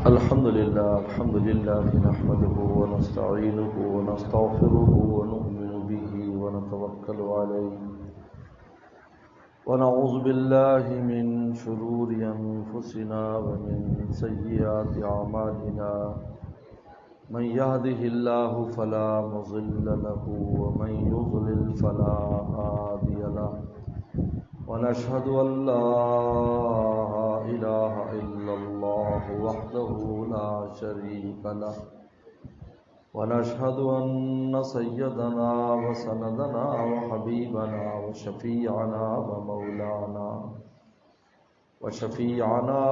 الحمد لله نحمده ونستعينه ونستغفره ونؤمن به ونتوكل عليه ونعوذ بالله من شرور أنفسنا ومن سيئات أعمالنا من يهده الله فلا مضل له ومن يضلل فلا هادي له ونشهد أن لا إله إلا الله وحده لا شريك له ونشهد أن سيدنا وسندنا وحبيبنا وشفيعنا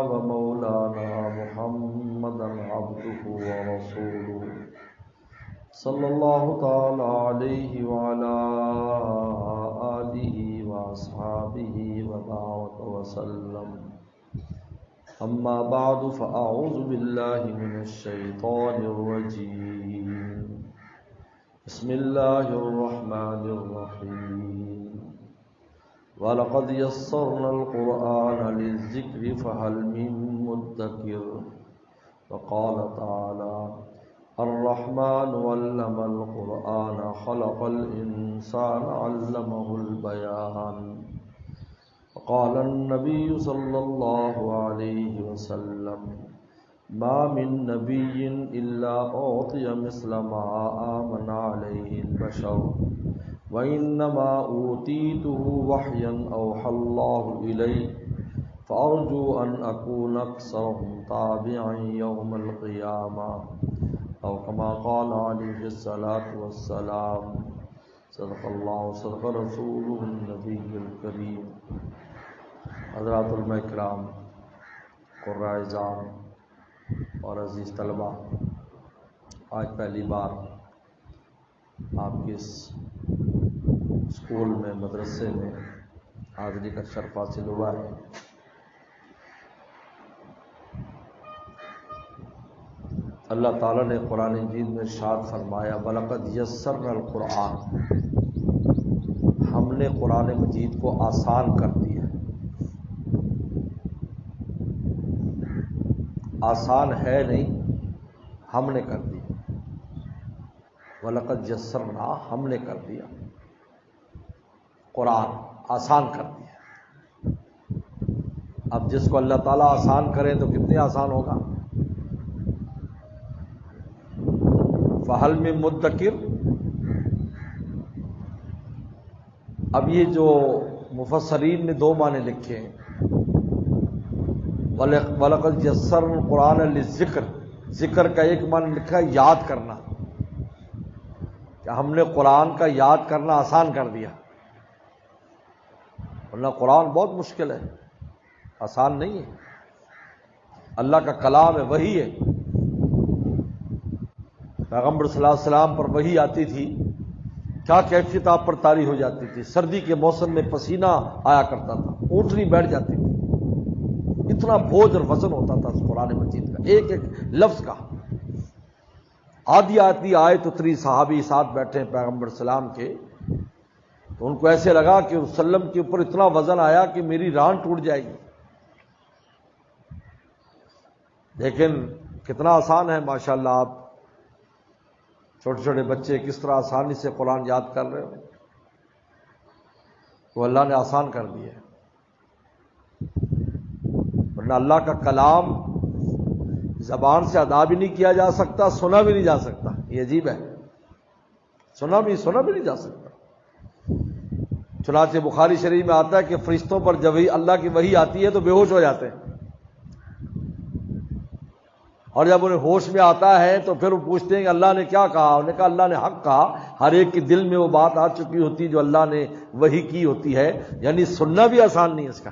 ومولانا محمدا عبده ورسوله صلى الله تعالى عليه وعلى آله وأصحابه وبارك وسلم. أما بعد فأعوذ بالله من الشيطان الرجيم. بسم الله الرحمن الرحيم. وَلَقَدْ يَسَّرْنَا الْقُرْآنَ لِلذِّكْرِ فَهَلْ مِن مُّدَّكِرٍ. وقال تعالى الرحمن علم القرآن خلق الإنسان علمه البيان. وقال النبي صلى الله عليه وسلم ما من نبي إلا أعطي مثل ما آمن عليه البشر وإنما أوتيته وحيا أوحى الله إلي فأرجو أن أكون أكثرهم تابعا يوم القيامة أو كما قال عليه الصلاة والسلام. صدق الله صدق رسوله النبي الكريم. حضرات علماء کرام، قراء اعزام اور عزیز طلبہ، آج پہلی بار آپ کے اس اسکول میں، مدرسے میں حاضری کا شرف حاصل ہوا ہے. اللہ تعالیٰ نے قرآن مجید میں ارشاد فرمایا وَلَقَدْ يَسَّرْنَا الْقُرْآنَ، ہم نے قرآن مجید کو آسان کر دیا. آسان ہے نہیں، ہم نے کر دیا. وَلَقَدْ يَسَّرْنَا، ہم نے کر دیا. قرآن آسان کر دیا. اب جس کو اللہ تعالیٰ آسان کرے تو کتنے آسان ہوگا. فَهَلْ مِن مُّدَّكِرٍ. اب یہ جو مفسرین نے دو معنی لکھے ہیں. وَلَقَدْ يَسَّرْنَا الْقُرْآنَ لِلذِّكْرِ، ذکر کا ایک معنی لکھا ہے یاد کرنا، کہ ہم نے قرآن کا یاد کرنا آسان کر دیا. ورنہ قرآن بہت مشکل ہے، آسان نہیں ہے. اللہ کا کلام ہے، وحی ہے. پیغمبر صلی اللہ علیہ وسلم پر وحی آتی تھی، کیا کیفیت آپ پر طاری ہو جاتی تھی. سردی کے موسم میں پسینہ آیا کرتا تھا، اونٹنی بیٹھ جاتی تھی. اتنا بوجھ اور وزن ہوتا تھا اس قرآن مجید کا، ایک ایک لفظ کا. آدھی آتی آیت اتری، صحابی ساتھ بیٹھے ہیں پیغمبر سلام کے، تو ان کو ایسے لگا کہ وسلم کے اوپر اتنا وزن آیا کہ میری ران ٹوٹ جائے گی. لیکن کتنا آسان ہے ماشاءاللہ. آپ چھوٹے چھوٹے بچے کس طرح آسانی سے قرآن یاد کر رہے ہو. تو اللہ نے آسان کر دیا ہے. ورنہ اللہ کا کلام زبان سے ادا بھی نہیں کیا جا سکتا، سنا بھی نہیں جا سکتا. یہ عجیب ہے، سنا بھی نہیں جا سکتا. چنانچہ بخاری شریف میں آتا ہے کہ فرشتوں پر جب اللہ کی وحی آتی ہے تو بے ہوش ہو جاتے ہیں، اور جب انہیں ہوش میں آتا ہے تو پھر وہ پوچھتے ہیں کہ اللہ نے کیا کہا. انہوں نے کہا اللہ نے حق کہا. ہر ایک کے دل میں وہ بات آ چکی ہوتی ہے جو اللہ نے وحی کی ہوتی ہے. یعنی سننا بھی آسان نہیں ہے، اس کا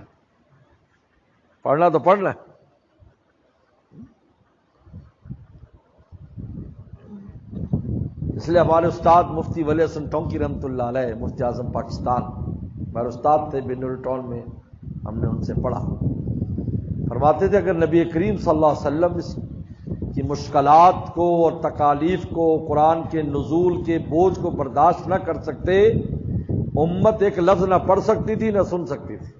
پڑھنا تو پڑھنا ہے. اس لیے ہمارے استاد مفتی ولی حسن ٹونکی رحمۃ اللہ علیہ، مفتی اعظم پاکستان، ہمارے استاد تھے بنور ٹاؤن میں، ہم نے ان سے پڑھا. فرماتے تھے اگر نبی کریم صلی اللہ علیہ وسلم کی مشکلات کو اور تکالیف کو، قرآن کے نزول کے بوجھ کو برداشت نہ کر سکتے، امت ایک لفظ نہ پڑھ سکتی تھی نہ سن سکتی تھی.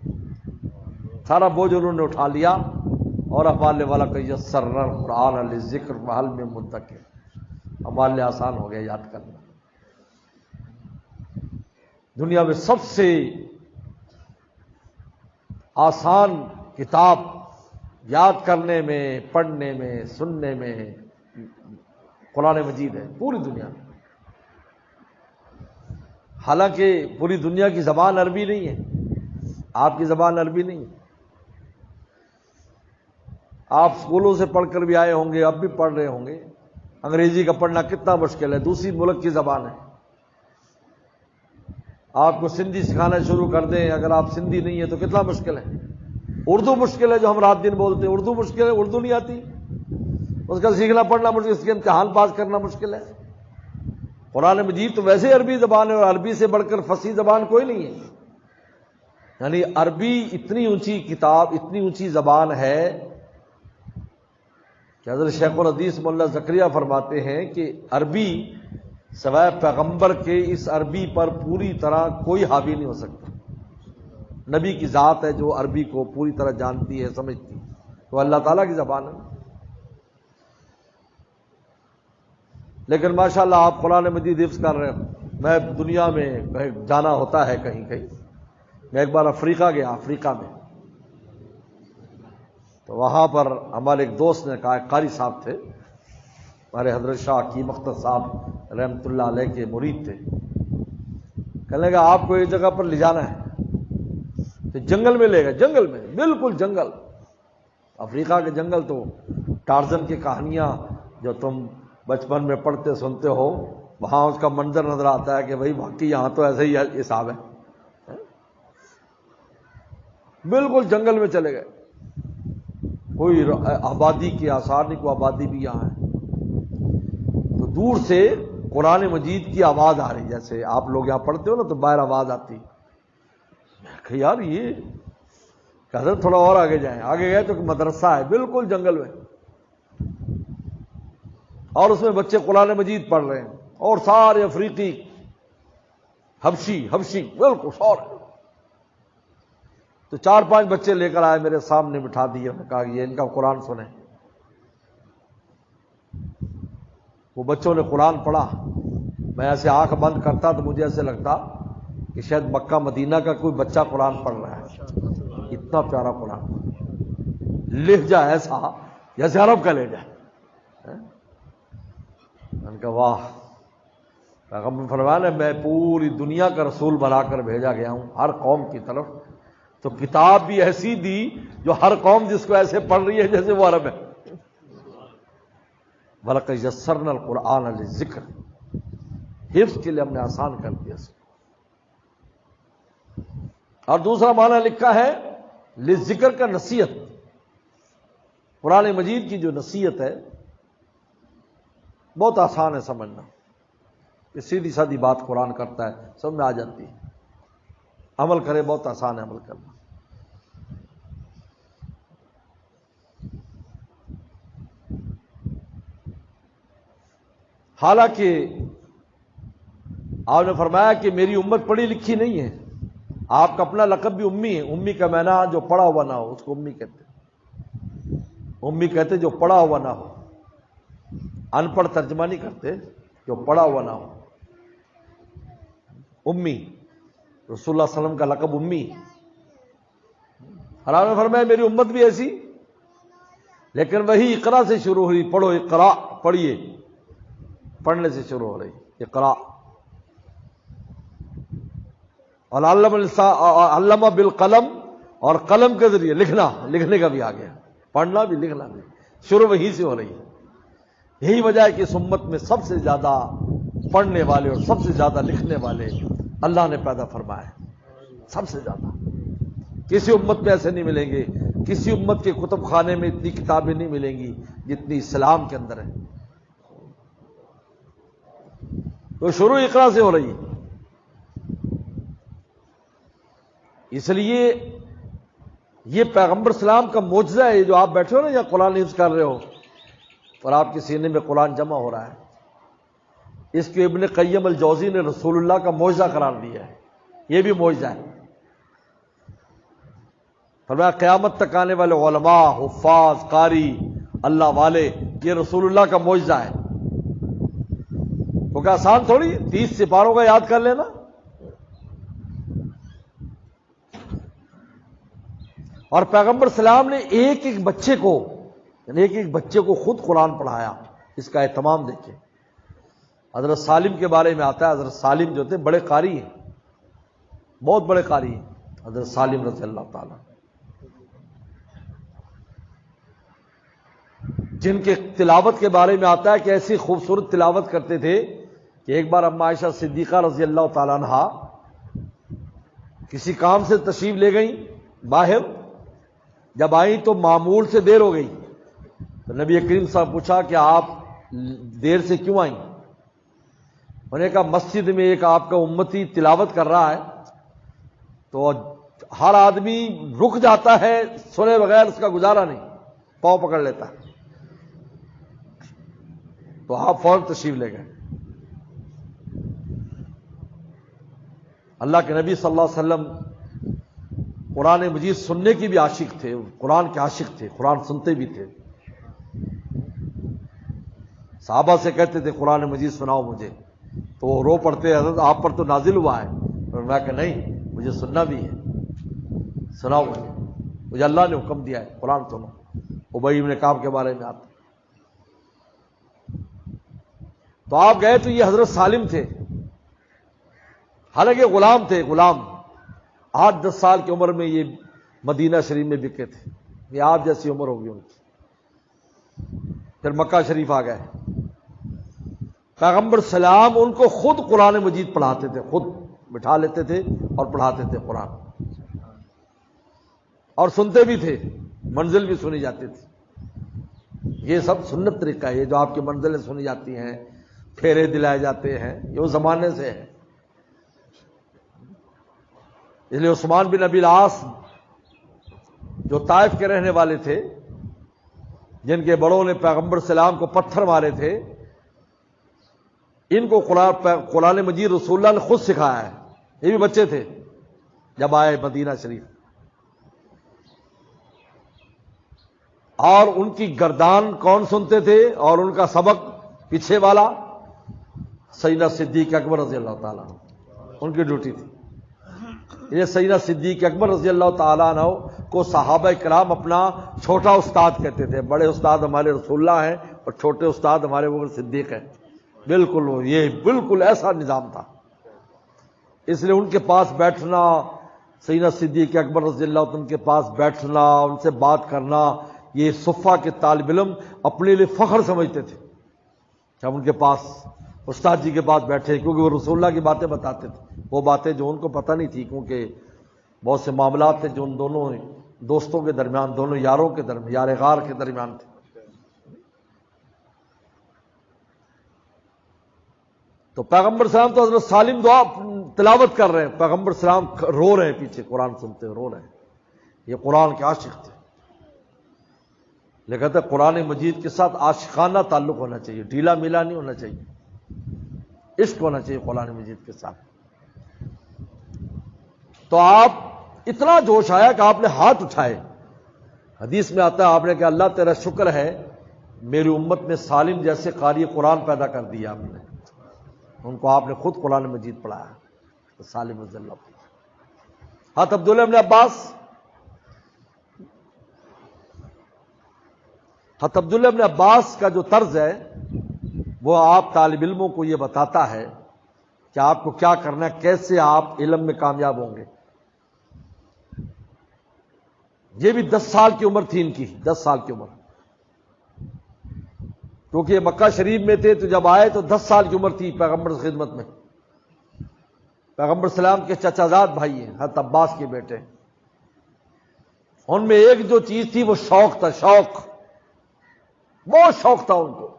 سارا بوجھ انہوں نے اٹھا لیا اور ہمارے والا کہ یسرنا القرآن للذکر فہل من مدکر، ہمارے لیے آسان ہو گیا یاد کرنا۔ دنیا میں سب سے آسان کتاب یاد کرنے میں، پڑھنے میں، سننے میں قرآن مجید ہے پوری دنیا میں۔ حالانکہ پوری دنیا کی زبان عربی نہیں ہے، آپ کی زبان عربی نہیں ہے، آپ اسکولوں سے پڑھ کر بھی آئے ہوں گے، اب بھی پڑھ رہے ہوں گے۔ انگریزی کا پڑھنا کتنا مشکل ہے، دوسری ملک کی زبان ہے۔ آپ کو سندھی سکھانا شروع کر دیں، اگر آپ سندھی نہیں ہے تو کتنا مشکل ہے۔ اردو مشکل ہے جو ہم رات دن بولتے ہیں، اردو مشکل ہے، اردو نہیں آتی، اس کا سیکھنا پڑھنا مشکل، اس کے امتحان پاس کرنا مشکل ہے۔ قرآن مجید تو ویسے عربی زبان ہے، اور عربی سے بڑھ کر فصیح زبان کوئی نہیں ہے۔ یعنی عربی اتنی اونچی کتاب، اتنی اونچی زبان ہے کہ حضرت شیخ الحدیث مولانا زکریہ فرماتے ہیں کہ عربی سوائے پیغمبر کے اس عربی پر پوری طرح کوئی حاوی نہیں ہو سکتا۔ نبی کی ذات ہے جو عربی کو پوری طرح جانتی ہے، سمجھتی ہے، تو اللہ تعالیٰ کی زبان ہے۔ لیکن ماشاءاللہ آپ قرآن مجید حفظ کر رہے ہو۔ میں دنیا میں جانا ہوتا ہے کہیں کہیں، میں ایک بار افریقہ گیا، افریقہ میں، تو وہاں پر ہمارے ایک دوست نے کہا، ایک قاری صاحب تھے ہمارے، حضرت شاہ حکیم اختر صاحب رحمۃ اللہ علیہ کے مرید تھے، کہنے لگا آپ کو ایک جگہ پر لے جانا ہے، تو جنگل میں لے گئے، جنگل میں، بالکل جنگل، افریقہ کے جنگل تو ٹارزن کی کہانیاں جو تم بچپن میں پڑھتے سنتے ہو، وہاں اس کا منظر نظر آتا ہے کہ بھائی واقعی یہاں تو ایسے ہی حساب ہے۔ بالکل جنگل میں چلے گئے، کوئی آبادی کے آثار نہیں، کوئی آبادی بھی یہاں ہے۔ تو دور سے قرآن مجید کی آواز آ رہی، جیسے آپ لوگ یہاں پڑھتے ہو نا تو باہر آواز آتی، میں کہ یار یہ حضرت تھوڑا اور آگے جائیں، آگے گئے تو مدرسہ ہے بالکل جنگل میں، اور اس میں بچے قرآن مجید پڑھ رہے ہیں، اور سارے افریقی حبشی بالکل سارے۔ تو 4-5 بچے لے کر آئے، میرے سامنے بٹھا دیے، انہوں نے کہا یہ ان کا قرآن سنیں۔ وہ بچوں نے قرآن پڑھا، میں ایسے آنکھ بند کرتا تو مجھے ایسے لگتا کہ شاید مکہ مدینہ کا کوئی بچہ قرآن پڑھ رہا ہے، اتنا پیارا قرآن، لہجہ ایسا جیسے عرب کا لہجہ ہے۔ میں نے کہا واہ، پیغمبر فرمایا میں پوری دنیا کا رسول بنا کر بھیجا گیا ہوں ہر قوم کی طرف، تو کتاب بھی ایسی دی جو ہر قوم جس کو ایسے پڑھ رہی ہے جیسے وہ عرب ہے۔ وَلَقَدْ يَسَّرْنَا الْقُرْآنَ لِلذِّكْرِ، حفظ کے لیے ہم نے آسان کر دیا اس کو۔ اور دوسرا معنی لکھا ہے للذکر کا نصیحت، قرآن مجید کی جو نصیحت ہے بہت آسان ہے سمجھنا، یہ سیدھی سادھی بات قرآن کرتا ہے، سب میں آ جاتی ہے، عمل کرے بہت آسان ہے عمل کرنا۔ حالانکہ آپ نے فرمایا کہ میری امت پڑھی لکھی نہیں ہے، آپ کا اپنا لقب بھی امی ہے، امی کا معنی جو پڑھا ہوا نہ ہو اس کو امی کہتے ہیں، امی کہتے جو پڑھا ہوا نہ ہو، ان پڑھ ترجمہ نہیں کرتے، جو پڑھا ہوا نہ ہو، امی، رسول اللہ صلی اللہ علیہ وسلم کا لقب امی۔ اور آپ نے فرمایا میری امت بھی ایسی، لیکن وہی اقرا سے شروع ہوئی، پڑھو اقرا، پڑھیے، پڑھنے سے شروع ہو رہی اقرا، اور علم بالقلم، اور قلم کے ذریعے لکھنے کا بھی آ گیا، پڑھنا بھی لکھنا بھی شروع وہیں سے ہو رہی ہے۔ یہی وجہ ہے کہ اس امت میں سب سے زیادہ پڑھنے والے اور سب سے زیادہ لکھنے والے اللہ نے پیدا فرمائے، سب سے زیادہ۔ کسی امت میں ایسے نہیں ملیں گے، کسی امت کے کتب خانے میں اتنی کتابیں نہیں ملیں گی جتنی اسلام کے اندر ہے۔ تو شروع اقرا سے ہو رہی ہے، اس لیے یہ پیغمبر اسلام کا معجزہ ہے، جو آپ بیٹھے ہو نا یا قرآن حفظ کر رہے ہو اور آپ کے سینے میں قرآن جمع ہو رہا ہے، اس کو ابن قیم الجوزی نے رسول اللہ کا معجزہ قرار دیا ہے، یہ بھی معجزہ ہے۔ فرمایا قیامت تک آنے والے علماء، حفاظ، قاری، اللہ والے، یہ رسول اللہ کا معجزہ ہے۔ تو کیا آسان تھوڑی 30 سپاروں کا یاد کر لینا؟ اور پیغمبر سلام نے ایک ایک بچے کو خود قرآن پڑھایا۔ اس کا اہتمام دیکھیں۔ حضرت سالم کے بارے میں آتا ہے، حضرت سالم جو تھے بڑے قاری ہیں، بہت بڑے قاری ہیں حضرت سالم رضی اللہ تعالیٰ، جن کے تلاوت کے بارے میں آتا ہے کہ ایسی خوبصورت تلاوت کرتے تھے کہ ایک بار اما عائشہ صدیقہ رضی اللہ تعالیٰ عنہا کسی کام سے تشریف لے گئیں باہر، جب آئیں تو معمول سے دیر ہو گئی، تو نبی کریم صاحب پوچھا کہ آپ دیر سے کیوں آئیں؟ انہوں نے کہا مسجد میں ایک آپ کا امتی تلاوت کر رہا ہے تو ہر آدمی رک جاتا ہے، سنے بغیر اس کا گزارا نہیں، پاؤں پکڑ لیتا ہے، تو آپ فوراً تشریف لے گئے۔ اللہ کے نبی صلی اللہ علیہ وسلم قرآن مجید سننے کی بھی عاشق تھے، قرآن کے عاشق تھے، قرآن سنتے بھی تھے۔ صحابہ سے کہتے تھے قرآن مجید سناؤ مجھے، تو وہ رو پڑتے، حضرت آپ پر تو نازل ہوا ہے، اور میں کہ نہیں مجھے سننا بھی ہے، سناؤ مجھے اللہ نے حکم دیا ہے قرآن سنو۔ ابی بن کعب کے بارے میں آتا، تو آپ گئے تو یہ حضرت سالم تھے، حالانکہ غلام تھے، غلام 8-10 سال کی عمر میں یہ مدینہ شریف میں بکے تھے، یہ آپ جیسی عمر ہوگی ان کی۔ پھر مکہ شریف آ گئے، پیغمبر سلام ان کو خود قرآن مجید پڑھاتے تھے، خود بٹھا لیتے تھے اور پڑھاتے تھے قرآن، اور سنتے بھی تھے، منزل بھی سنی جاتی تھی۔ یہ سب سنت طریقہ ہے، یہ جو آپ کی منزلیں سنی جاتی ہیں، پھیرے دلائے جاتے ہیں، یہ وہ زمانے سے ہے۔ اس لیے عثمان بن ابی العاص جو طائف کے رہنے والے تھے، جن کے بڑوں نے پیغمبر سلام کو پتھر مارے تھے، ان کو قرآن مجید رسول اللہ نے خود سکھایا ہے، یہ بھی بچے تھے جب آئے مدینہ شریف، اور ان کی گردان کون سنتے تھے اور ان کا سبق پیچھے والا سیدنا صدیق اکبر رضی اللہ تعالیٰ عنہ، ان کی ڈیوٹی تھی۔ یہ سیدنا صدیق اکبر رضی اللہ تعالیٰ عنہ کو صحابہ کرام اپنا چھوٹا استاد کہتے تھے، بڑے استاد ہمارے رسول اللہ ہیں اور چھوٹے استاد ہمارے بکر صدیق ہیں، بالکل یہ بالکل ایسا نظام تھا۔ اس لیے ان کے پاس بیٹھنا، سیدنا صدیق اکبر رضی اللہ عنہ کے پاس بیٹھنا، ان سے بات کرنا، یہ صفہ کے طالب علم اپنے لیے فخر سمجھتے تھے کہ ہم ان کے پاس استاد جی کے پاس بیٹھے، کیونکہ وہ رسول اللہ کی باتیں بتاتے تھے، وہ باتیں جو ان کو پتہ نہیں تھی، کیونکہ بہت سے معاملات تھے جو ان دونوں دوستوں کے درمیان، دونوں یاروں کے درمیان، یار غار کے درمیان تھے۔ تو پیغمبر سلام تو حضرت سالم دعا تلاوت کر رہے ہیں، پیغمبر سلام رو رہے ہیں پیچھے، قرآن سنتے رو رہے ہیں، یہ قرآن کے عاشق تھے۔ لیکن قرآن مجید کے ساتھ عاشقانہ تعلق ہونا چاہیے، ڈھیلا میلا نہیں ہونا چاہیے، عشق ہونا چاہیے قرآن مجید کے ساتھ۔ تو آپ اتنا جوش آیا کہ آپ نے ہاتھ اٹھائے، حدیث میں آتا ہے آپ نے کہا اللہ تیرا شکر ہے میری امت میں سالم جیسے قاری قرآن پیدا کر دیا آپ نے، ان کو آپ نے خود قرآن مجید پڑھایا، سالم رضی اللہ عنہ۔ ہاتھ عبداللہ ابن عباس، حضرت عبداللہ ابن عباس کا جو طرز ہے وہ آپ طالب علموں کو یہ بتاتا ہے کہ آپ کو کیا کرنا ہے، کیسے آپ علم میں کامیاب ہوں گے۔ یہ بھی 10 سال کی عمر تھی ان کی، 10 سال کی عمر، کیونکہ یہ مکہ شریف میں تھے تو جب آئے تو 10 سال کی عمر تھی پیغمبر کی خدمت میں۔ پیغمبر سلام کے چچا زاد بھائی ہیں، حضرت عباس کے بیٹے، ان میں ایک جو چیز تھی وہ شوق تھا، شوق، بہت شوق تھا ان کو،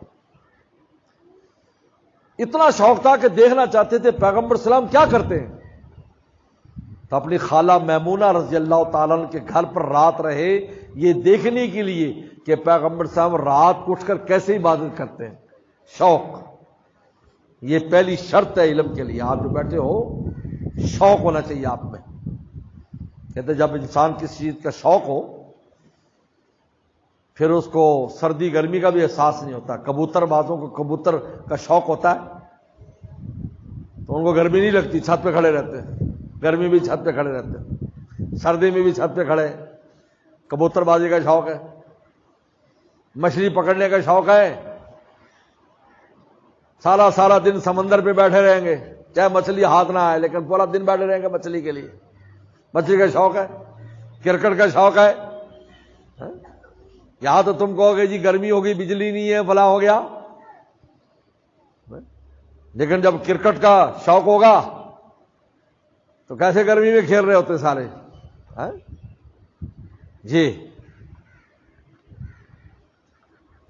اتنا شوق تھا کہ دیکھنا چاہتے تھے پیغمبر سلام کیا کرتے ہیں، تو اپنی خالہ میمونہ رضی اللہ تعالیٰ عنہ کے گھر پر رات رہے یہ دیکھنے کے لیے کہ پیغمبر صاحب رات کو اٹھ کر کیسے عبادت کرتے ہیں۔ شوق یہ پہلی شرط ہے علم کے لیے، آپ جو بیٹھے ہو شوق ہونا چاہیے آپ میں، کہتے جب انسان کسی چیز کا شوق ہو پھر اس کو سردی گرمی کا بھی احساس نہیں ہوتا. کبوتر بازوں کو کبوتر کا شوق ہوتا ہے تو ان کو گرمی نہیں لگتی, چھت پہ کھڑے رہتے ہیں, گرمی بھی چھت پہ کھڑے رہتے ہیں, سردی میں بھی چھت پہ کھڑے. کبوتر بازی کا شوق ہے, مچھلی پکڑنے کا شوق ہے, سارا دن سمندر پہ بیٹھے رہیں گے چاہے مچھلی ہاتھ نہ آئے, لیکن پورا دن بیٹھے رہیں گے مچھلی کے لیے. مچھلی کا شوق ہے, کرکٹ کا شوق ہے. یہاں تو تم کہو گے جی گرمی ہوگی, بجلی نہیں ہے, فلاں ہو گیا, لیکن جب کرکٹ کا شوق ہوگا تو کیسے گرمی میں کھیل رہے ہوتے سارے. جی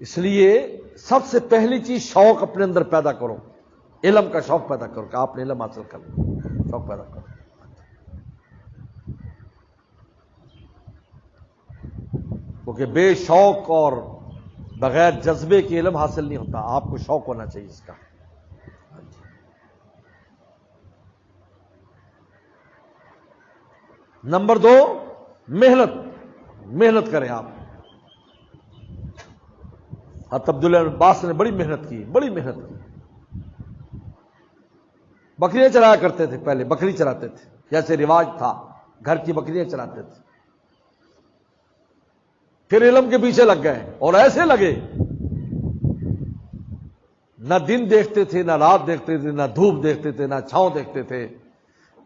اس لیے سب سے پہلی چیز شوق اپنے اندر پیدا کرو, علم کا شوق پیدا کرو کہ آپ نے علم حاصل کرنا, شوق پیدا کرو. کیونکہ بے شوق اور بغیر جذبے کے علم حاصل نہیں ہوتا, آپ کو شوق ہونا چاہیے اس کا. نمبر 2, محنت کریں آپ. حضرت عبداللہ بن عباس نے بڑی محنت کی. بکریاں چرایا کرتے تھے, پہلے بکری چراتے تھے, جیسے رواج تھا گھر کی بکریاں چراتے تھے. پھر علم کے پیچھے لگ گئے, اور ایسے لگے نہ دن دیکھتے تھے, نہ رات دیکھتے تھے, نہ دھوپ دیکھتے تھے, نہ چھاؤں دیکھتے تھے.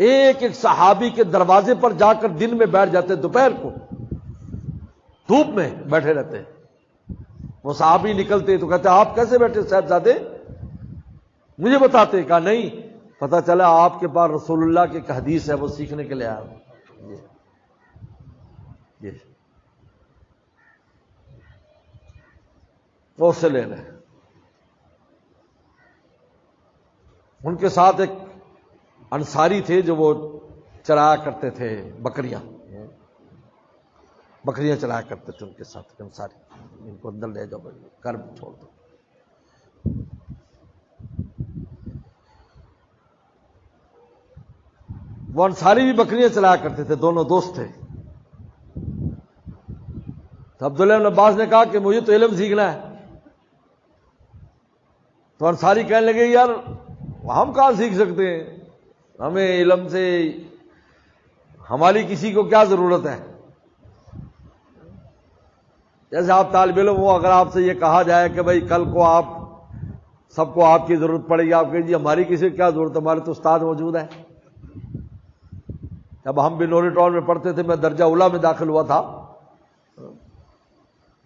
ایک صحابی کے دروازے پر جا کر دن میں بیٹھ جاتے, دوپہر کو دھوپ میں بیٹھے رہتے. وہ صحابی نکلتے تو کہتے آپ کیسے بیٹھے صاحبزادے, مجھے بتاتے. کہا نہیں, پتہ چلا آپ کے پاس رسول اللہ کی ایک حدیث ہے, وہ سیکھنے کے لیے آیا. وہ سے لے رہے. ان کے ساتھ ایک انصاری تھے جو وہ چرایا کرتے تھے بکریاں چرایا کرتے تھے. ان کے ساتھ انصاری, ان کو اندر لے جاؤ, گھر چھوڑ دو. وہ انصاری بھی بکریاں چلایا کرتے تھے, دونوں دوست تھے. تو عبداللہ بن عباس نے کہا کہ مجھے تو علم سیکھنا ہے. تو انصاری کہنے لگے یار ہم کہاں سیکھ سکتے ہیں, ہمیں علم سے ہماری کسی کو کیا ضرورت ہے. جیسے آپ طالب علم ہو, اگر آپ سے یہ کہا جائے کہ بھائی کل کو آپ سب کو آپ کی ضرورت پڑے گی, آپ کہیں جی ہماری کسی کو کیا ضرورت ہے, ہمارے تو استاد موجود ہیں. جب ہم بھی نوری ٹاؤن میں پڑھتے تھے, میں درجہ اولا میں داخل ہوا تھا,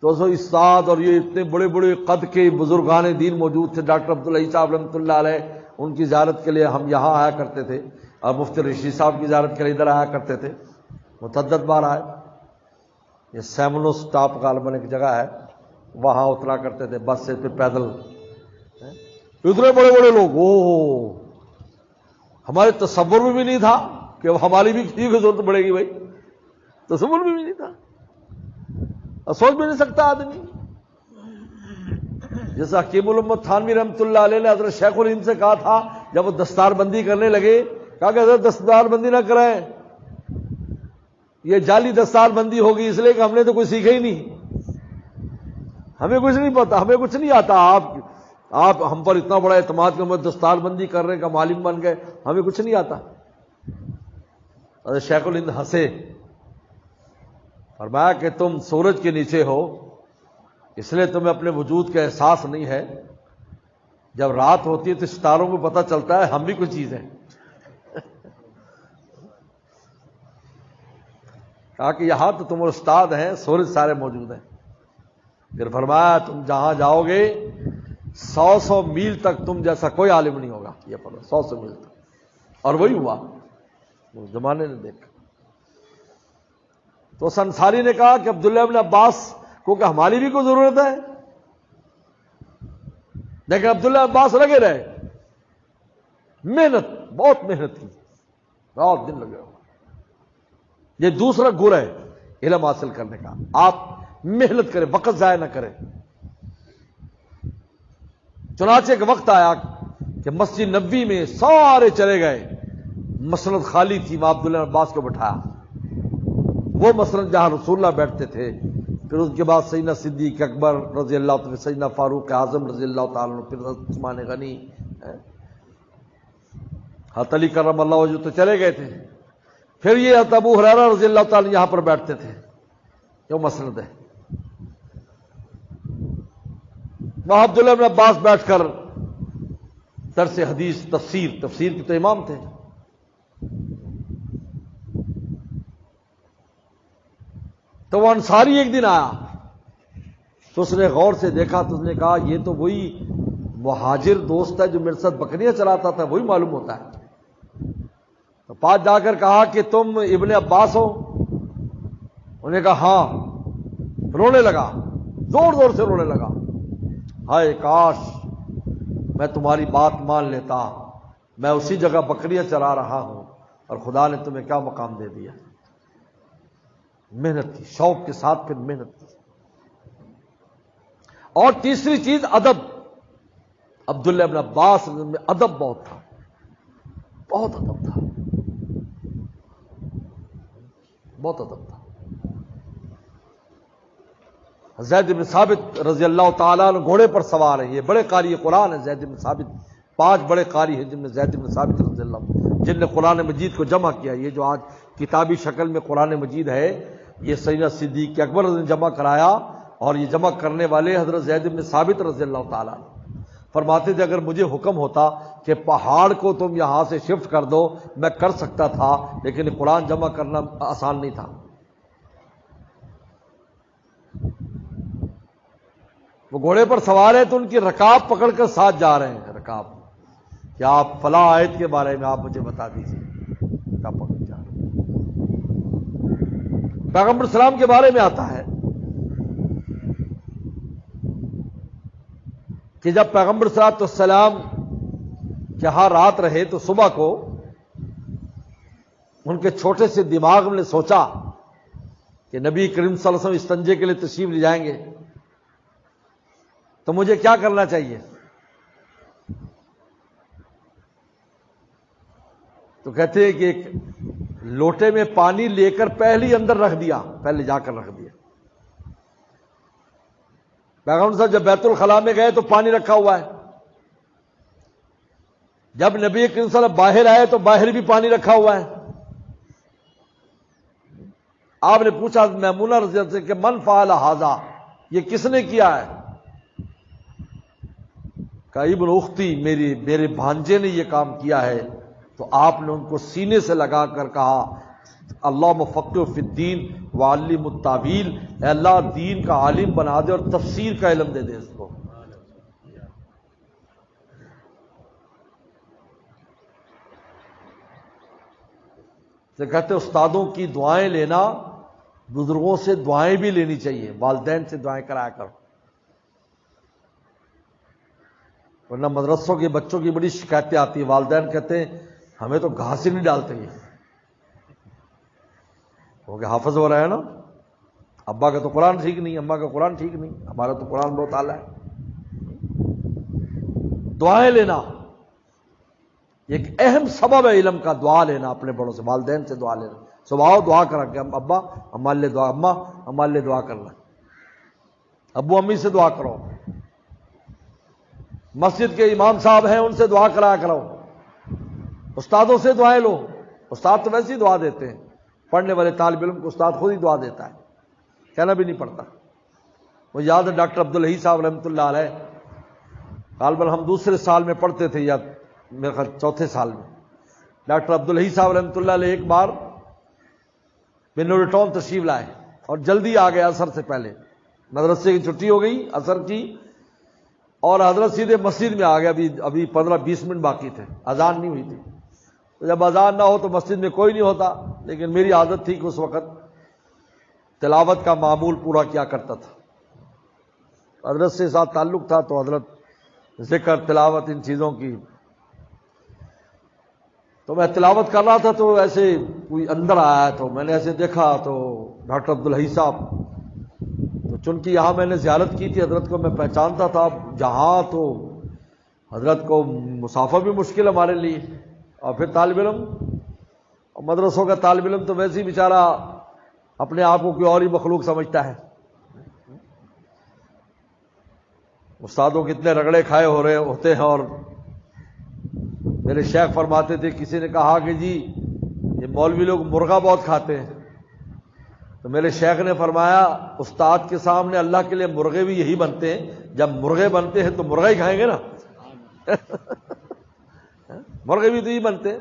تو سو استاد اور یہ اتنے بڑے بڑے قد کے بزرگان دین موجود تھے. ڈاکٹر عبداللہ صاحب رحمۃ اللہ علیہ, ان کی زیارت کے لیے ہم یہاں آیا کرتے تھے, اور مفتی رشید صاحب کی زیارت کے لیے ادھر آیا کرتے تھے. متعدد بار آئے. یہ سیمنو سٹاپ غالباً ایک جگہ ہے, وہاں اترا کرتے تھے بس سے, پھر پیدل. اتنے بڑے بڑے لوگ, ہمارے تصور میں بھی نہیں تھا کہ ہماری بھی کسی کی ضرورت پڑے گی. بھائی تصور میں بھی نہیں تھا, سوچ بھی نہیں سکتا آدمی. جیسا حکیم الامت تھانوی رحمۃ اللہ علیہ نے حضرت شیخ الہند سے کہا تھا, جب وہ دستار بندی کرنے لگے, کہا کہ حضرت دستار بندی نہ کرائیں, یہ جعلی دستار بندی ہوگی, اس لیے کہ ہم نے تو کوئی سیکھا ہی نہیں, ہمیں کچھ نہیں پتا, ہمیں کچھ نہیں آتا. آپ ہم پر اتنا بڑا اعتماد کہ ہم دستار بندی کر رہے ہیں, کا عالم بن گئے, ہمیں کچھ نہیں آتا. حضرت شیخ الہند ہنسے, فرمایا کہ تم سورج کے نیچے ہو اس لیے تمہیں اپنے وجود کا احساس نہیں ہے, جب رات ہوتی ہے تو ستاروں کو پتہ چلتا ہے ہم بھی کوئی چیز ہیں. کہا کہ یہاں تو تم استاد ہیں, سورج سارے موجود ہیں. پھر فرمایا تم جہاں جاؤ گے 100 میل تک تم جیسا کوئی عالم نہیں ہوگا. یہ پڑھو 100 میل تک. اور وہی ہوا, اس زمانے نے دیکھا. تو اس انصاری نے کہا کہ عبداللہ بن عباس کو کہ ہماری بھی کوئی ضرورت ہے, لیکن عبداللہ عباس لگے رہے, محنت, بہت محنت کی, بہت دن لگے. یہ دوسرا گر ہے علم حاصل کرنے کا, آپ محنت کریں, وقت ضائع نہ کریں. چنانچہ ایک وقت آیا کہ مسجد نبوی میں سارے چلے گئے, مسند خالی تھی, وہاں عبداللہ عباس کو بٹھایا. وہ مثلا جہاں رسول اللہ بیٹھتے تھے، پھر اس کے بعد سیدنا صدیق اکبر رضی اللہ تعالیٰ، سیدنا فاروق اعظم رضی اللہ تعالیٰ عنہ، پھر حضرت عثمان غنی، حضرت علی کرم اللہ وجہ تو چلے گئے تھے، پھر یہ حضرت ابو ہریرہ رضی اللہ تعالیٰ یہاں پر بیٹھتے تھے جو مسند ہے، وہاں عبداللہ بن عباس بیٹھ کر درس حدیث تفسیر کے تو امام تھے۔ تو وہ انصاری ایک دن آیا تو اس نے غور سے دیکھا تو اس نے کہا یہ تو وہی مہاجر دوست ہے جو میرے ساتھ بکریاں چلاتا تھا، وہی معلوم ہوتا ہے۔ تو پاس جا کر کہا کہ تم ابن عباس ہو؟ انہوں نے کہا ہاں۔ رونے لگا، زور زور سے رونے لگا، ہائے کاش میں تمہاری بات مان لیتا، میں اسی جگہ بکریاں چلا رہا ہوں اور خدا نے تمہیں کیا مقام دے دیا۔ محنت کی، شوق کے ساتھ پھر محنت کی۔ اور تیسری چیز ادب۔ عبداللہ ابن عباس میں ادب بہت تھا، بہت ادب تھا، بہت ادب تھا۔ زید بن ثابت رضی اللہ تعالیٰ عنہ گھوڑے پر سوار ہیں، یہ بڑے قاری قرآن ہیں زید بن ثابت، 5 بڑے قاری ہیں جن میں زید بن ثابت رضی اللہ عنہ، جن نے قرآن مجید کو جمع کیا۔ یہ جو آج کتابی شکل میں قرآن مجید ہے، یہ سیدنا صدیق اکبر نے جمع کرایا، اور یہ جمع کرنے والے حضرت زید بن ثابت رضی اللہ تعالیٰ عنہ فرماتے تھے اگر مجھے حکم ہوتا کہ پہاڑ کو تم یہاں سے شفٹ کر دو میں کر سکتا تھا، لیکن قرآن جمع کرنا آسان نہیں تھا۔ وہ گھوڑے پر سوار ہے تو ان کی رکاب پکڑ کر ساتھ جا رہے ہیں، رکاب کہ آپ فلاں آیت کے بارے میں آپ مجھے بتا دیجیے، رکاب پکڑ جا رہے ہیں۔ پیغمبر اسلام کے بارے میں آتا ہے کہ جب پیغمبر صلی اللہ علیہ وسلم کے ہاں رات رہے تو صبح کو ان کے چھوٹے سے دماغ میں نے سوچا کہ نبی کریم صلی اللہ علیہ وسلم استنجے کے لیے تشریف لے جائیں گے تو مجھے کیا کرنا چاہیے؟ تو کہتے ہیں کہ ایک لوٹے میں پانی لے کر پہلے ہی اندر رکھ دیا، پہلے جا کر رکھ دیا۔ پیغمبر صاحب جب بیت الخلاء میں گئے تو پانی رکھا ہوا ہے، جب نبی کریم صلی اللہ علیہ وسلم باہر آئے تو باہر بھی پانی رکھا ہوا ہے۔ آپ نے پوچھا میمونہ رضی اللہ عنہا سے کہ من فعل ھذا، یہ کس نے کیا ہے؟ کہا ابن اختی، میرے بھانجے نے یہ کام کیا ہے۔ تو آپ نے ان کو سینے سے لگا کر کہا اللہم فقہ فی الدین وعلم التاویل، اے اللہ دین کا عالم بنا دے اور تفسیر کا علم دے دے اس کو۔ تو کہتے استادوں کی دعائیں لینا، بزرگوں سے دعائیں بھی لینی چاہیے، والدین سے دعائیں کرایا کرو، ورنہ مدرسوں کے بچوں کی بڑی شکایتیں آتی ہیں، والدین کہتے ہیں ہمیں تو گھاس ہی نہیں ڈالتے ہیں، کیونکہ حافظ ہو رہا ہے نا، ابا کا تو قرآن ٹھیک نہیں، اماں کا قرآن ٹھیک نہیں، ہمارا تو قرآن بہت اعلیٰ ہے۔ دعائیں لینا ایک اہم سبب ہے علم کا، دعا لینا اپنے بڑوں سے، والدین سے دعا لینا، صبح دعا کرا کہ ابا ہمارے لیے دعا، اماں ہمارے لیے دعا کرنا، ابو امی سے دعا کرو، مسجد کے امام صاحب ہیں ان سے دعا کرایا کرو، استادوں سے دعائیں لو، استاد تو ویسے ہی دعا دیتے ہیں، پڑھنے والے طالب علم کو استاد خود ہی دعا دیتا ہے، کہنا بھی نہیں پڑتا۔ وہ یاد ہے ڈاکٹر عبدالحی صاحب رحمۃ اللہ علیہ، غالباً ہم دوسرے سال میں پڑھتے تھے یا میرے خیال چوتھے سال میں، ڈاکٹر عبدالحی صاحب رحمۃ اللہ علیہ ایک بار بنور ٹاؤن تشریف لائے اور جلدی آ گئے عصر سے پہلے، مدرسے کی چھٹی ہو گئی عصر کی، اور حضرت سیدھے مسجد میں آ گئے، ابھی 15-20 منٹ باقی تھے، اذان نہیں ہوئی تھی۔ تو جب اذان نہ ہو تو مسجد میں کوئی نہیں ہوتا، لیکن میری عادت تھی کہ اس وقت تلاوت کا معمول پورا کیا کرتا تھا، حضرت سے ساتھ تعلق تھا تو حضرت ذکر تلاوت ان چیزوں کی، تو میں تلاوت کر رہا تھا تو ایسے کوئی اندر آیا تو میں نے ایسے دیکھا تو ڈاکٹر عبدالحی صاحب، تو چونکہ یہاں میں نے زیارت کی تھی حضرت کو میں پہچانتا تھا، جہاں تو حضرت کو مسافہ بھی مشکل ہمارے لیے، اور پھر طالب علم، اور مدرسوں کا طالب علم تو ویسے ہی بیچارہ اپنے آپ کو کوئی اور ہی مخلوق سمجھتا ہے. استادوں کے اتنے رگڑے کھائے ہو رہے ہوتے ہیں. اور میرے شیخ فرماتے تھے, کسی نے کہا کہ جی یہ مولوی لوگ مرغا بہت کھاتے ہیں, تو میرے شیخ نے فرمایا استاد کے سامنے اللہ کے لیے مرغے بھی یہی بنتے ہیں, جب مرغے بنتے ہیں تو مرغا ہی کھائیں گے نا. مرغے بھی تو ہی بنتے ہیں,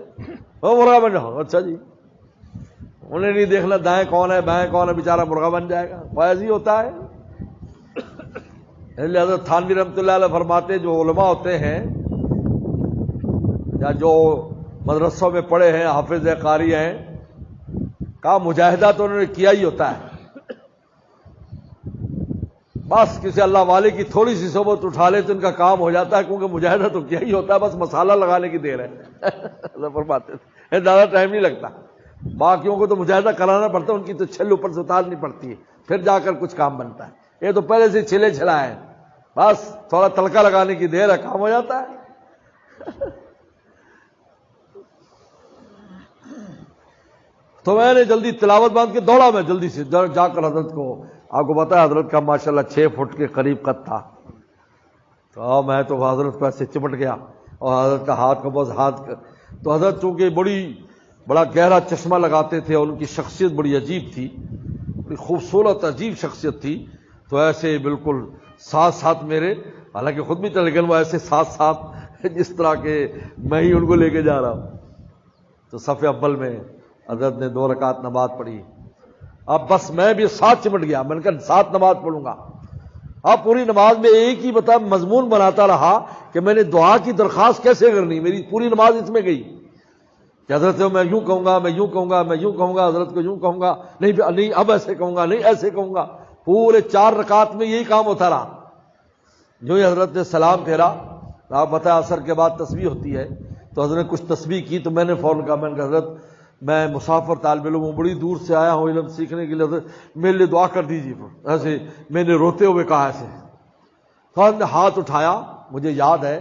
وہ مرغا بن جاؤ. اچھا جی, انہیں نہیں دیکھنا دائیں کون ہے بائیں کون ہے, بیچارہ مرغا بن جائے گا. وہ ایسے ہی ہوتا ہے. حضرت تھانوی رحمۃ اللہ علیہ فرماتے جو علماء ہوتے ہیں یا جو مدرسوں میں پڑھے ہیں, حافظ قاری ہیں, کا مجاہدہ تو انہوں نے کیا ہی ہوتا ہے. بس کسی اللہ والے کی تھوڑی سی صحبت اٹھا لے تو ان کا کام ہو جاتا ہے, کیونکہ مجاہدہ تو کیا ہی ہوتا ہے, بس مسالہ لگانے کی دیر ہے. اللہ فرماتے ہیں زیادہ ٹائم نہیں لگتا. باقیوں کو تو مجاہدہ کرانا پڑتا ہے, ان کی تو چھل اوپر سے اتارنی پڑتی ہے, پھر جا کر کچھ کام بنتا ہے. یہ تو پہلے سے چھلے چھلا ہے, بس تھوڑا تڑکا لگانے کی دیر ہے, کام ہو جاتا ہے. تو میں نے جلدی تلاوت باندھ کے دوڑا, میں جلدی سے جا کر حضرت کو, آپ کو پتا ہے حضرت کا ماشاءاللہ 6 فٹ کے قریب قد تھا, تو میں تو حضرت کو ایسے چپٹ گیا, اور حضرت کا ہاتھ کا بس تو حضرت چونکہ بڑا گہرا چشمہ لگاتے تھے, اور ان کی شخصیت بڑی عجیب تھی, بڑی خوبصورت عجیب شخصیت تھی, تو ایسے بالکل ساتھ ساتھ میرے, حالانکہ خود بھی تھا لیکن وہ ایسے ساتھ ساتھ جس طرح کے میں ہی ان کو لے کے جا رہا ہوں. تو صف اول میں حضرت نے 2 رکعت نماز پڑھی. اب بس میں بھی ساتھ چمٹ گیا, میں نے کہا ساتھ نماز پڑھوں گا. اب پوری نماز میں ایک ہی مضمون بناتا رہا کہ میں نے دعا کی درخواست کیسے کرنی. میری پوری نماز اس میں گئی کہ حضرت میں یوں کہوں گا, میں یوں کہوں گا, میں یوں کہوں گا, حضرت کو یوں کہوں گا, نہیں اب ایسے کہوں گا, نہیں ایسے کہوں گا. پورے 4 رکعت میں یہی کام ہوتا رہا. جو ہی حضرت نے سلام پھیرا, آپ بتایا عصر کے بعد تسبیح ہوتی ہے, تو حضرت نے کچھ تسبیح کی, تو میں نے فوراً کہا, میں نے کہا حضرت میں مسافر طالب علم ہوں, بڑی دور سے آیا ہوں علم سیکھنے کے لیے, حضرت میرے لیے دعا کر دیجیے. ایسے میں نے روتے ہوئے کہا ایسے, حضرت نے ہاتھ اٹھایا, مجھے یاد ہے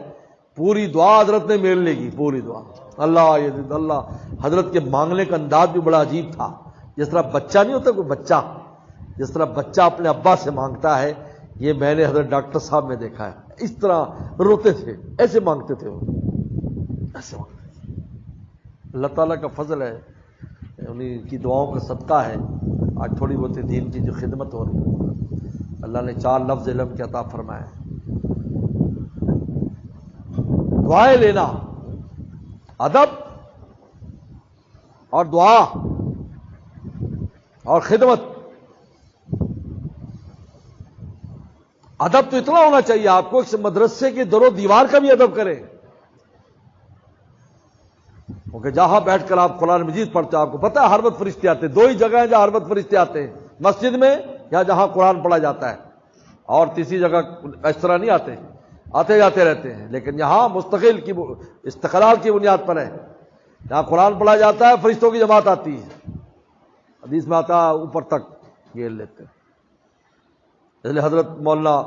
پوری دعا حضرت نے میرے لیے کی, پوری دعا اللہ یزید اللہ. حضرت کے مانگنے کا انداز بھی بڑا عجیب تھا, جس طرح بچہ نہیں ہوتا کوئی بچہ, جس طرح بچہ اپنے ابا سے مانگتا ہے, یہ میں نے حضرت ڈاکٹر صاحب میں دیکھا ہے. اس طرح روتے تھے, ایسے مانگتے تھے, وہ ایسے مانگتے تھے. اللہ تعالیٰ کا فضل ہے, انہیں کی دعاؤں کا صدقہ ہے آج تھوڑی بہت دین کی جو خدمت ہو رہی ہے. اللہ نے 4 لفظ علم کے عطا فرمائے. دعائیں لینا, ادب اور دعا اور خدمت. ادب تو اتنا ہونا چاہیے آپ کو, اس مدرسے کے در و دیوار کا بھی ادب کریں, کیونکہ جہاں بیٹھ کر آپ قرآن مجید پڑھتے ہیں, آپ کو پتہ ہے ہر وقت فرشتے آتے ہیں. 2 ہی جگہ ہیں جہاں ہر وقت فرشتے آتے ہیں, مسجد میں یا جہاں قرآن پڑھا جاتا ہے, اور تیسری جگہ اس طرح نہیں آتے, آتے جاتے رہتے ہیں. لیکن یہاں مستقل کی استقلال کی بنیاد پر ہے, جہاں قرآن پڑھا جاتا ہے فرشتوں کی جماعت آتی ہے. حدیث میں آتا اوپر تک گھیر لیتے ہیں. اس لیے حضرت مولانا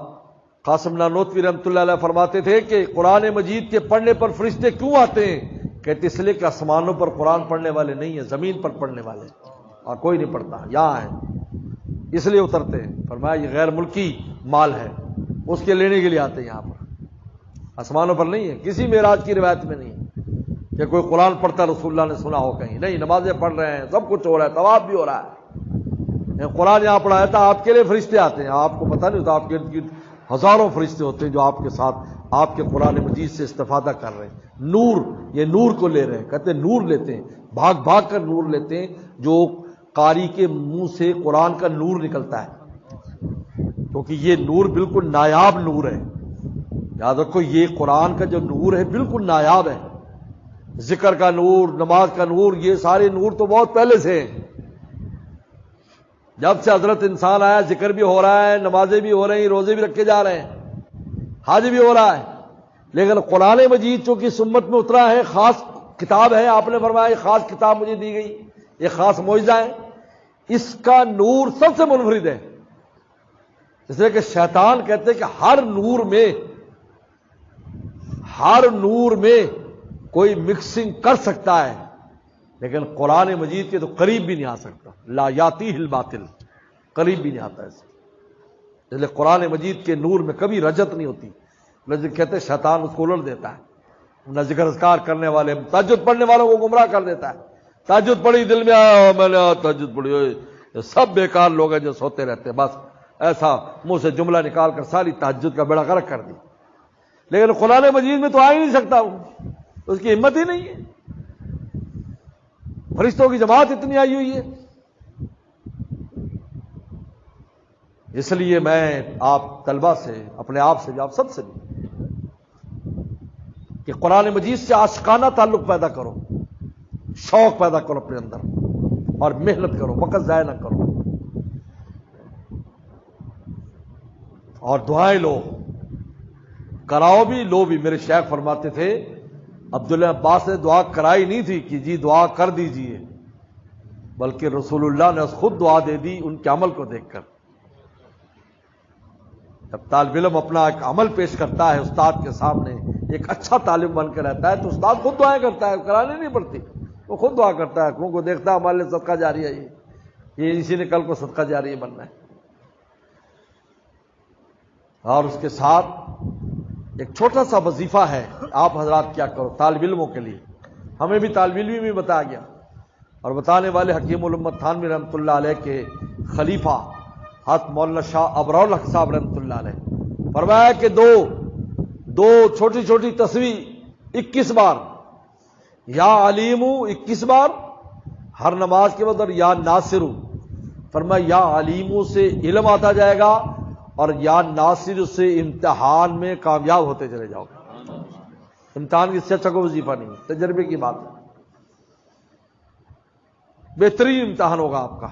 قاسم نانوتوی رحمۃ اللہ علیہ فرماتے تھے کہ قرآن مجید کے پڑھنے پر فرشتے کیوں آتے ہیں, کہتے اس لیے کہ آسمانوں پر قرآن پڑھنے والے نہیں ہیں, زمین پر پڑھنے والے, اور کوئی نہیں پڑھتا, یہاں ہے اس لیے اترتے ہیں. فرمایا یہ غیر ملکی مال ہے, اس کے لینے کے لیے آتے ہیں یہاں پر, آسمانوں پر نہیں ہے. کسی معراج کی روایت میں نہیں کہ کوئی قرآن پڑھتا رسول اللہ نے سنا ہو کہیں, نہیں, نمازیں پڑھ رہے ہیں, سب کچھ ہو رہا ہے, طواف بھی ہو رہا ہے, قرآن یہاں پڑھایا تھا. آپ کے لیے فرشتے آتے ہیں, آپ کو پتہ نہیں ہوتا, آپ کے ارد گرد ہزاروں فرشتے ہوتے ہیں جو آپ کے ساتھ آپ کے قرآن مجید سے استفادہ کر رہے ہیں. نور, یہ نور کو لے رہے ہیں, کہتے ہیں نور لیتے ہیں, بھاگ بھاگ کر نور لیتے ہیں. جو قاری کے منہ سے قرآن کا نور نکلتا ہے, کیونکہ یہ نور بالکل نایاب نور ہے. یاد رکھو, یہ قرآن کا جو نور ہے بالکل نایاب ہے. ذکر کا نور, نماز کا نور, یہ سارے نور تو بہت پہلے سے ہیں. جب سے حضرت انسان آیا ذکر بھی ہو رہا ہے, نمازیں بھی ہو رہی ہیں, روزے بھی رکھے جا رہے ہیں, حج بھی ہو رہا ہے. لیکن قرآن مجید چونکہ سمت میں اترا ہے, خاص کتاب ہے, آپ نے فرمایا یہ خاص کتاب مجھے دی گئی, یہ خاص معجزہ ہے, اس کا نور سب سے منفرد ہے. اس لیے کہ شیطان کہتے ہیں کہ ہر نور میں کوئی مکسنگ کر سکتا ہے, لیکن قرآن مجید کے تو قریب بھی نہیں آ سکتا. لا یاتیہ الباطل، قریب بھی نہیں آتا ایسے. اس لیے قرآن مجید کے نور میں کبھی رجت نہیں ہوتی. لوگ کہتے ہیں شیطان اس کو الٹ دیتا ہے. نہ ذکر اذکار کرنے والے تہجد پڑھنے والوں کو گمراہ کر دیتا ہے. تہجد پڑھی دل میں آیا میں نے تہجد پڑھی، یہ سب بیکار لوگ ہیں جو سوتے رہتے ہیں، بس ایسا منہ سے جملہ نکال کر ساری تہجد کا بیڑا غرق کر دی. لیکن قرآن مجید میں تو آ ہی نہیں سکتا، اس کی ہمت ہی نہیں ہے. فرشتوں کی جماعت اتنی آئی ہوئی ہے. اس لیے میں آپ طلبہ سے، اپنے آپ سے بھی، آپ سب سے بھی، کہ قرآن مجید سے عاشقانہ تعلق پیدا کرو، شوق پیدا کرو اپنے اندر، اور محنت کرو، وقت ضائع نہ کرو، اور دعائیں لو، کراؤ بھی لو بھی. میرے شیخ فرماتے تھے عبداللہ عباس نے دعا کرائی نہیں تھی کہ جی دعا کر دیجئے، بلکہ رسول اللہ نے خود دعا دے دی ان کے عمل کو دیکھ کر. جب طالب علم اپنا ایک عمل پیش کرتا ہے استاد کے سامنے، ایک اچھا طالب بن کے رہتا ہے، تو استاد خود دعائیں کرتا ہے، کرانے نہیں پڑتی، وہ خود دعا کرتا ہے. کو دیکھتا ہے ہمارے لیے صدقہ جاری ہے، یہ اسی نے کل کو صدقہ جاری بننا ہے. اور اس کے ساتھ ایک چھوٹا سا وظیفہ ہے، آپ حضرات کیا کرو طالب علموں کے لیے. ہمیں بھی طالب علم میں بتایا گیا، اور بتانے والے حکیم الامت تھانوی رحمۃ اللہ علیہ کے خلیفہ حضرت مولانا شاہ ابرار الحق صاحب رحمۃ اللہ علیہ فرمایا کہ دو چھوٹی چھوٹی تصویر 21 بار، یا علیم 21 بار ہر نماز کے بعد، اور یا ناصر. فرمایا یا علیم سے علم آتا جائے گا، اور یا ناصر سے امتحان میں کامیاب ہوتے چلے جاؤ گے. امتحان کی اس سے اچھا کوئی وظیفہ نہیں، تجربے کی بات ہے. بہترین امتحان ہوگا آپ کا،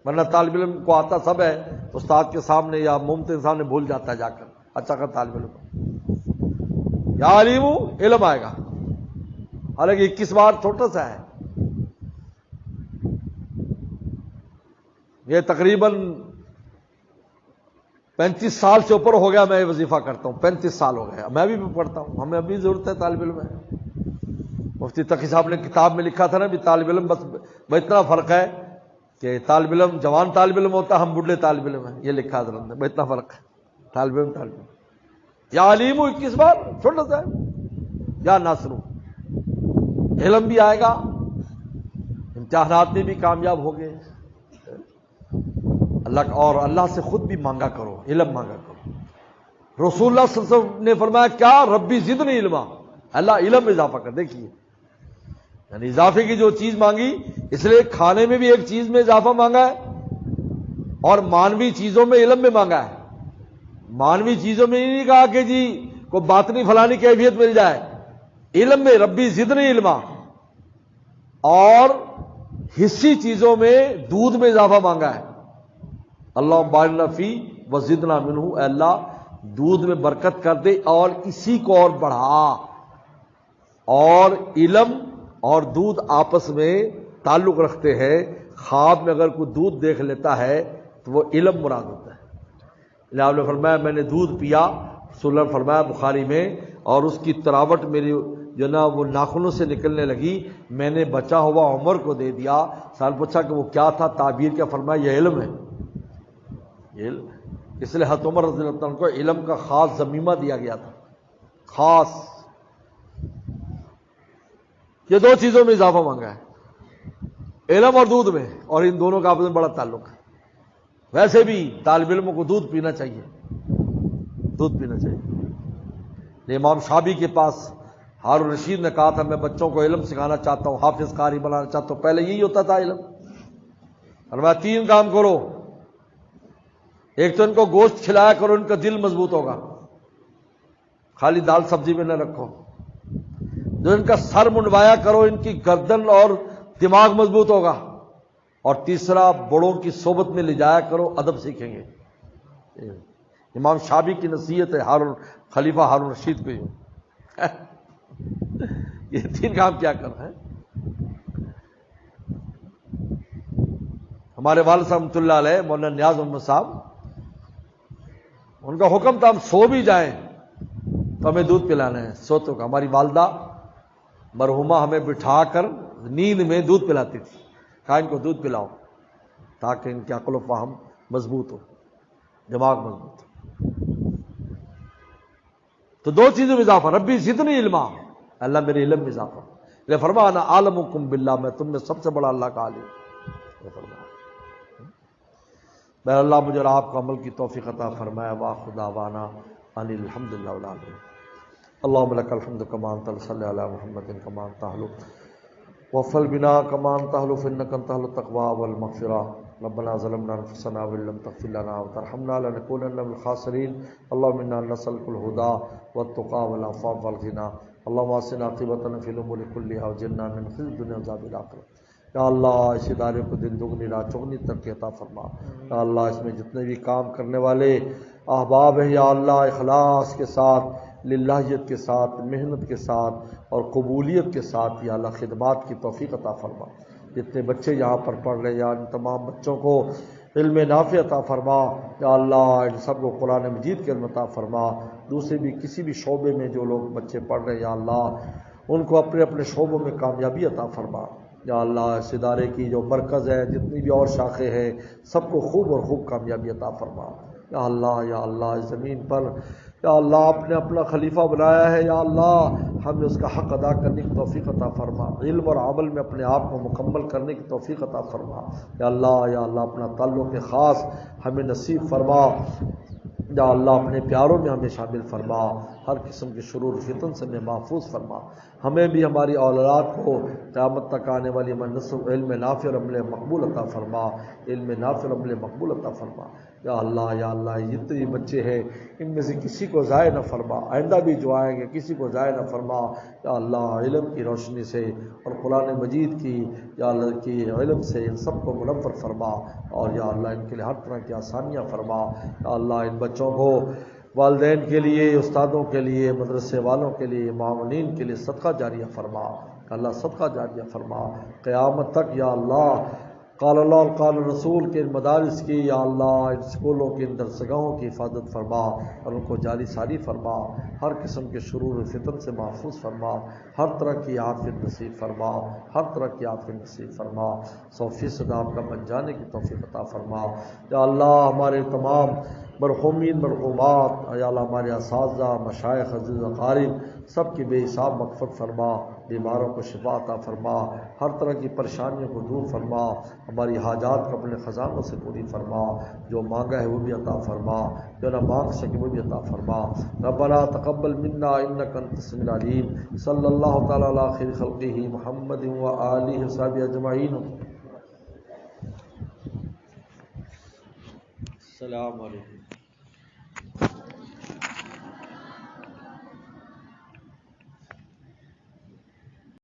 ورنہ طالب علم کو آتا سب ہے، استاد کے سامنے یا ممتحن سامنے بھول جاتا ہے جا کر. اچھا کر طالب علم یا علیم علم آئے گا، حالانکہ 21 بار چھوٹا سا ہے. یہ تقریباً 35 سال سے اوپر ہو گیا میں یہ وظیفہ کرتا ہوں. 35 سال ہو گئے، میں بھی پڑھتا ہوں. ہمیں ابھی ضرورت ہے طالب علم ہے. مفتی تقی صاحب نے کتاب میں لکھا تھا نا بھی طالب علم بس اتنا فرق ہے کہ طالب علم جوان طالب علم ہوتا ہے، ہم بڈھے طالب علم ہیں. یہ لکھا تھا نے، اتنا فرق ہے. طالب علم یا علیم 21 بار چھوٹا سا ہے، یا ناصر علم بھی آئے گا، امتحانات میں بھی کامیاب ہو گئے. اللہ اور اللہ سے خود بھی مانگا کرو، علم مانگا کرو. رسول اللہ صلی اللہ علیہ وسلم نے فرمایا کیا ربی زدنی علما، اللہ علم میں اضافہ کر. دیکھیے یعنی اضافے کی جو چیز مانگی، اس لیے کھانے میں بھی ایک چیز میں اضافہ مانگا ہے، اور مانوی چیزوں میں علم میں مانگا ہے. مانوی چیزوں میں نہیں کہا کہ جی کو باطنی فلانی کیفیت مل جائے، علم میں ربی زدنی علما. اور حصی چیزوں میں دودھ میں اضافہ مانگا ہے، اللہ بارک فی وزدنا منہ، اے اللہ دودھ میں برکت کر دے اور اسی کو اور بڑھا. اور علم اور دودھ آپس میں تعلق رکھتے ہیں. خواب میں اگر کوئی دودھ دیکھ لیتا ہے تو وہ علم مراد ہوتا ہے. آپ نے فرمایا میں نے دودھ پیا، رسول اللہ فرمایا بخاری میں، اور اس کی تراوٹ میری جو نا وہ ناخنوں سے نکلنے لگی، میں نے بچا ہوا عمر کو دے دیا. سال پوچھا کہ وہ کیا تھا، تعبیر کیا؟ فرمایا یہ علم ہے. علم. اس لیے حضرت عمر رضی اللہ عنہ کو علم کا خاص ضمیمہ دیا گیا تھا، خاص. یہ دو چیزوں میں اضافہ مانگا ہے، علم اور دودھ میں، اور ان دونوں کا آپس میں بڑا تعلق ہے. ویسے بھی طالب علموں کو دودھ پینا چاہیے، دودھ پینا چاہیے. امام شابی کے پاس ہارون رشید نے کہا تھا میں بچوں کو علم سکھانا چاہتا ہوں، حافظ قاری بنانا چاہتا ہوں. پہلے یہی ہوتا تھا علم. اور میں 3 کام کرو، ایک تو ان کو گوشت کھلایا کرو، ان کا دل مضبوط ہوگا، خالی دال سبزی میں نہ رکھو. جو ان کا سر منڈوایا کرو، ان کی گردن اور دماغ مضبوط ہوگا. اور تیسرا بڑوں کی صحبت میں لے جایا کرو، ادب سیکھیں گے. امام شابی کی نصیحت ہے خلیفہ ہارون رشید کو. یہ 3 کام کیا کرنا ہے. ہمارے والد صاحب رحمۃ اللہ علیہ مولانا نیاز محمد صاحب، ان کا حکم تھا ہم سو بھی جائیں تو ہمیں دودھ پلانا ہے. سوتوں کا ہماری والدہ مرحومہ ہمیں بٹھا کر نیند میں دودھ پلاتی تھی، کہا ان کو دودھ پلاؤ تاکہ ان کی عقل و فہم مضبوط ہو، دماغ مضبوط ہو۔ تو دو چیزوں میں اضافہ، ربی زدنی علما، اللہ میرے علم میں اضافہ، یہ فرمانا عالمکم باللہ، میں تم میں سب سے بڑا اللہ کا عالم یہ فرمایا۔ میں اللہ مجھے اور آپ کو عمل کی توفیق عطا فرمائے۔ وآخر دعوانا ان الحمد للہ رب العالمین۔ اللهم لك الحمد كما انت، صلی علی محمد كما انت اهل وفل بنا كما انت اهل، فانك انت اهل التقوى والمغفرة۔ ربنا ظلمنا انفسنا وان لم تغفر لنا وترحمنا لنكونن من الخاسرين۔ اللهم انا نسألك الهدى والتقى والعفاف والغنى۔ اللهم احسن عاقبتنا في الامور كلها واجرنا من خزي الدنيا وعذاب الآخرة۔ یا اللہ اس ادارے کو دن دگنی رات چگنی ترقی عطا فرما۔ یا اللہ اس میں جتنے بھی کام کرنے والے احباب ہیں، یا اللہ اخلاص کے ساتھ، للہیت کے ساتھ، محنت کے ساتھ اور قبولیت کے ساتھ یا اللہ خدمات کی توفیق عطا فرما۔ جتنے بچے یہاں پر پڑھ رہے ہیں یا ان تمام بچوں کو علم نافع عطا فرما۔ یا اللہ ان سب کو قرآن مجید کے علم عطا فرما۔ دوسرے بھی کسی بھی شعبے میں جو لوگ بچے پڑھ رہے ہیں یا اللہ ان کو اپنے اپنے شعبوں میں کامیابی عطا فرما۔ یا اللہ اس ادارے کی جو مرکز ہے، جتنی بھی اور شاخیں ہیں، سب کو خوب اور خوب کامیابی عطا فرما۔ یا اللہ اس زمین پر یا اللہ آپ نے اپنا خلیفہ بنایا ہے، یا اللہ ہمیں اس کا حق ادا کرنے کی توفیق عطا فرما، علم اور عمل میں اپنے آپ کو مکمل کرنے کی توفیق عطا فرما۔ یا اللہ اپنا تعلق خاص ہمیں نصیب فرما۔ یا اللہ اپنے پیاروں میں ہمیں شامل فرما، ہر قسم کے شرور فتن سے ہمیں محفوظ فرما۔ ہمیں بھی ہماری اولاد کو قیامت تک آنے والی نسل علم نافع اور عمل مقبول عطا فرما، علم نافع اور عمل مقبول عطا فرما۔ یا اللہ جتنے بچے ہیں ان میں سے کسی کو ضائع نہ فرما، آئندہ بھی جو آئیں گے کسی کو ضائع نہ فرما۔ یا اللہ علم کی روشنی سے اور قرآن مجید کی یا اللہ کی علم سے ان سب کو منور فرما، اور یا اللہ ان کے لیے ہر طرح کی آسانیاں فرما۔ یا اللہ ان بچوں کو والدین کے لیے، استادوں کے لیے، مدرسے والوں کے لیے، معاونین کے لیے صدقہ جاریہ فرما۔ اللہ صدقہ جاریہ فرما قیامت تک۔ یا اللہ قال اللہ اور قال رسول کے ان مدارس کی یا اللہ ان اسکولوں کی، ان درسگاہوں کی حفاظت فرما اور ان کو جاری ساری فرما، ہر قسم کے شرور و فتن سے محفوظ فرما، ہر طرح کی عافیت نصیب فرما، ہر طرح کی عافیت نصیب فرما، 100% آپ کا بن جانے کی توفیق عطا فرما۔ یا اللہ ہمارے تمام مرحومین مرحومات، یا اللہ ہمارے اساتذہ، مشائخ، عزیز اقارب سب کی بے حساب مغفرت فرما، بیماروں کو شفا عطا فرما، ہر طرح کی پریشانیوں کو دور فرما، ہماری حاجات کو اپنے خزانوں سے پوری فرما، جو مانگا ہے وہ بھی عطا فرما، جو نہ مانگ سکے وہ بھی عطا فرما۔ ربنا تقبل منا انک انت السمیع العلیم۔ صلی اللہ تعالی علی خیر خلقہ محمد و آلہ وصحبہ اجمعین۔ السلام علیکم۔